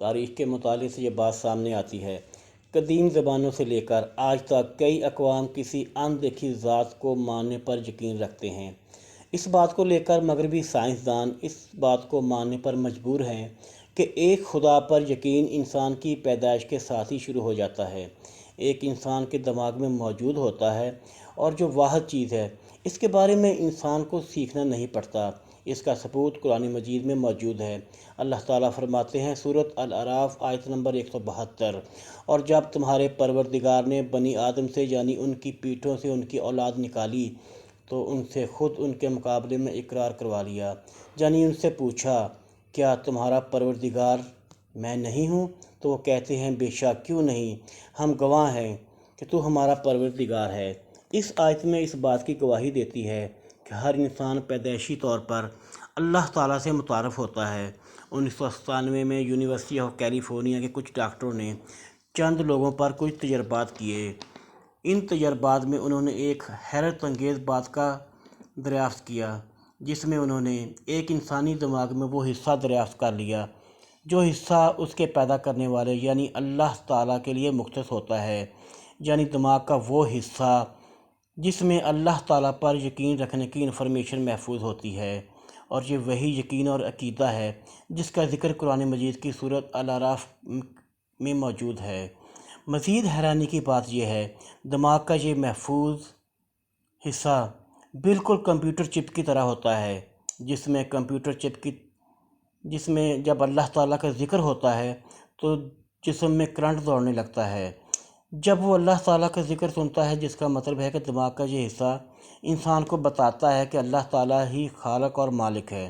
تاریخ کے مطالعے سے یہ بات سامنے آتی ہے۔ قدیم زمانوں سے لے کر آج تک کئی اقوام کسی ان دیکھی ذات کو ماننے پر یقین رکھتے ہیں۔ اس بات کو لے کر مغربی سائنسدان اس بات کو ماننے پر مجبور ہیں کہ ایک خدا پر یقین انسان کی پیدائش کے ساتھ ہی شروع ہو جاتا ہے۔ ایک انسان کے دماغ میں موجود ہوتا ہے اور جو واحد چیز ہے اس کے بارے میں انسان کو سیکھنا نہیں پڑتا۔ اس کا ثبوت قرآن مجید میں موجود ہے۔ اللہ تعالیٰ فرماتے ہیں سورۃ الاعراف آیت نمبر 172، اور جب تمہارے پروردگار نے بنی آدم سے یعنی ان کی پیٹھوں سے ان کی اولاد نکالی تو ان سے خود ان کے مقابلے میں اقرار کروا لیا، یعنی ان سے پوچھا کیا تمہارا پروردگار میں نہیں ہوں؟ تو وہ کہتے ہیں بے شک کیوں نہیں، ہم گواہ ہیں کہ تو ہمارا پروردگار ہے۔ اس آیت میں اس بات کی گواہی دیتی ہے کہ ہر انسان پیدائشی طور پر اللہ تعالیٰ سے متعارف ہوتا ہے۔ 1997 میں یونیورسٹی آف کیلیفورنیا کے کچھ ڈاکٹروں نے چند لوگوں پر کچھ تجربات کیے۔ ان تجربات میں انہوں نے ایک حیرت انگیز بات کا دریافت کیا، جس میں انہوں نے ایک انسانی دماغ میں وہ حصہ دریافت کر لیا جو حصہ اس کے پیدا کرنے والے یعنی اللہ تعالیٰ کے لیے مختص ہوتا ہے، یعنی دماغ کا وہ حصہ جس میں اللہ تعالیٰ پر یقین رکھنے کی انفارمیشن محفوظ ہوتی ہے، اور یہ وہی یقین اور عقیدہ ہے جس کا ذکر قرآن مجید کی سورۃ الاعراف میں موجود ہے۔ مزید حیرانی کی بات یہ ہے دماغ کا یہ محفوظ حصہ بالکل کمپیوٹر چپ کی طرح ہوتا ہے، جس میں جب اللہ تعالیٰ کا ذکر ہوتا ہے تو جسم میں کرنٹ دوڑنے لگتا ہے۔ جب وہ اللہ تعالیٰ کا ذکر سنتا ہے جس کا مطلب ہے کہ دماغ کا یہ حصہ انسان کو بتاتا ہے کہ اللہ تعالیٰ ہی خالق اور مالک ہے۔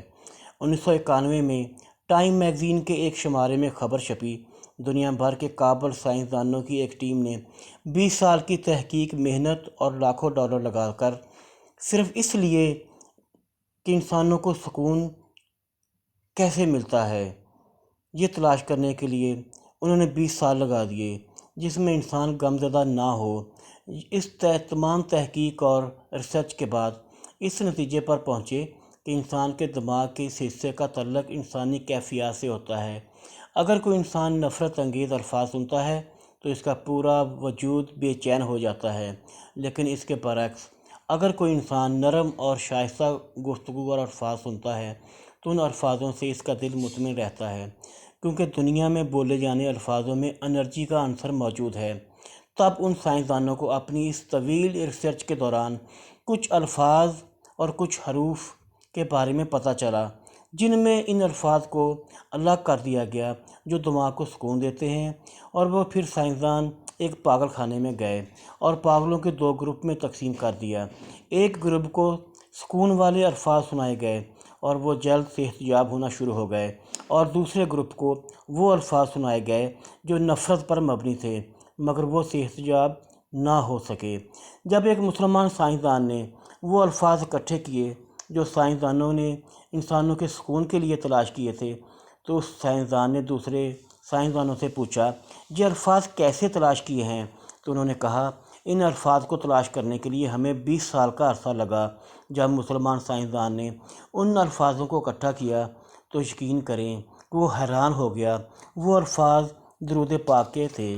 1991 میں ٹائم میگزین کے ایک شمارے میں خبر چھپی، دنیا بھر کے قابل سائنسدانوں کی ایک ٹیم نے 20 سال کی تحقیق، محنت اور لاکھوں ڈالر لگا کر صرف اس لیے کہ انسانوں کو سکون کیسے ملتا ہے یہ تلاش کرنے کے لیے انہوں نے 20 سال لگا دیے جس میں انسان غمزدہ نہ ہو۔ اس تمام تحقیق اور ریسرچ کے بعد اس نتیجے پر پہنچے کہ انسان کے دماغ کے اس حصے کا تعلق انسانی کیفیات سے ہوتا ہے۔ اگر کوئی انسان نفرت انگیز الفاظ سنتا ہے تو اس کا پورا وجود بے چین ہو جاتا ہے، لیکن اس کے برعکس اگر کوئی انسان نرم اور شائستہ گفتگو اور الفاظ سنتا ہے تو ان الفاظوں سے اس کا دل مطمئن رہتا ہے، کیونکہ دنیا میں بولے جانے الفاظوں میں انرجی کا عنصر موجود ہے۔ تب ان سائنسدانوں کو اپنی اس طویل ریسرچ کے دوران کچھ الفاظ اور کچھ حروف کے بارے میں پتہ چلا جن میں ان الفاظ کو الگ کر دیا گیا جو دماغ کو سکون دیتے ہیں، اور وہ پھر سائنسدان ایک پاگل خانے میں گئے اور پاگلوں کے 2 گروپ میں تقسیم کر دیا۔ ایک گروپ کو سکون والے الفاظ سنائے گئے اور وہ جلد سے احتجاج ہونا شروع ہو گئے، اور دوسرے گروپ کو وہ الفاظ سنائے گئے جو نفرت پر مبنی تھے مگر وہ سے احتجاج نہ ہو سکے۔ جب ایک مسلمان سائنسدان نے وہ الفاظ اکٹھے کیے جو سائنسدانوں نے انسانوں کے سکون کے لیے تلاش کیے تھے تو اس سائنسدان نے دوسرے سائنسدانوں سے پوچھا یہ الفاظ کیسے تلاش کیے ہیں؟ تو انہوں نے کہا ان الفاظ کو تلاش کرنے کے لیے ہمیں 20 سال کا عرصہ لگا۔ جب مسلمان سائنسدان نے ان الفاظوں کو اکٹھا کیا تو یقین کریں کہ وہ حیران ہو گیا، وہ الفاظ درود پاک کے تھے۔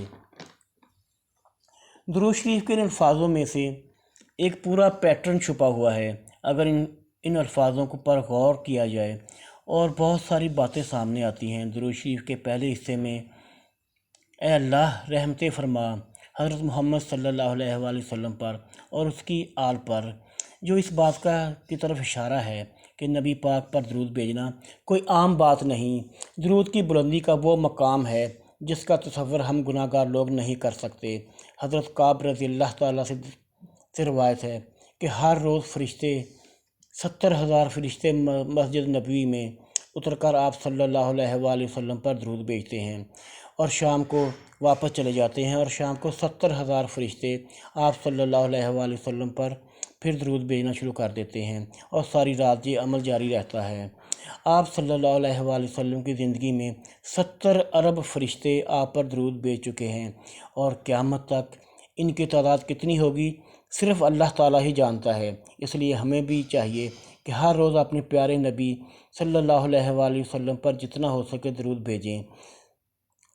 درود شریف کے ان الفاظوں میں سے ایک پورا پیٹرن چھپا ہوا ہے۔ اگر ان الفاظوں پر غور کیا جائے اور بہت ساری باتیں سامنے آتی ہیں۔ درود شریف کے پہلے حصے میں اے اللہ رحمت فرما حضرت محمد صلی اللہ علیہ وآلہ وسلم پر اور اس کی آل پر، جو اس بات کی طرف اشارہ ہے کہ نبی پاک پر درود بھیجنا کوئی عام بات نہیں۔ درود کی بلندی کا وہ مقام ہے جس کا تصور ہم گناہ گار لوگ نہیں کر سکتے۔ حضرت کعب رضی اللہ تعالیٰ سے روایت ہے کہ ہر روز 70,000 فرشتے مسجد نبوی میں اتر کر آپ صلی اللہ علیہ وآلہ وسلم پر درود بھیجتے ہیں اور شام کو واپس چلے جاتے ہیں، اور شام کو 70,000 فرشتے آپ صلی اللہ علیہ وآلہ وسلم پر پھر درود بھیجنا شروع کر دیتے ہیں، اور ساری رات یہ عمل جاری رہتا ہے۔ آپ صلی اللہ علیہ وآلہ وسلم کی زندگی میں 70 ارب فرشتے آپ پر درود بھیج چکے ہیں، اور قیامت تک ان کی تعداد کتنی ہوگی صرف اللہ تعالیٰ ہی جانتا ہے۔ اس لیے ہمیں بھی چاہیے کہ ہر روز اپنے پیارے نبی صلی اللہ علیہ وآلہ وسلم پر جتنا ہو سکے درود بھیجیں۔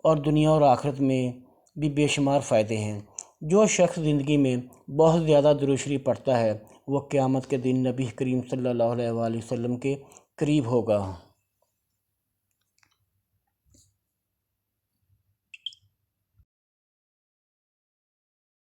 اور دنیا اور آخرت میں بھی بے شمار فائدے ہیں۔ جو شخص زندگی میں بہت زیادہ درود شریف پڑھتا ہے وہ قیامت کے دن نبی کریم صلی اللہ علیہ وآلہ وسلم کے قریب ہوگا۔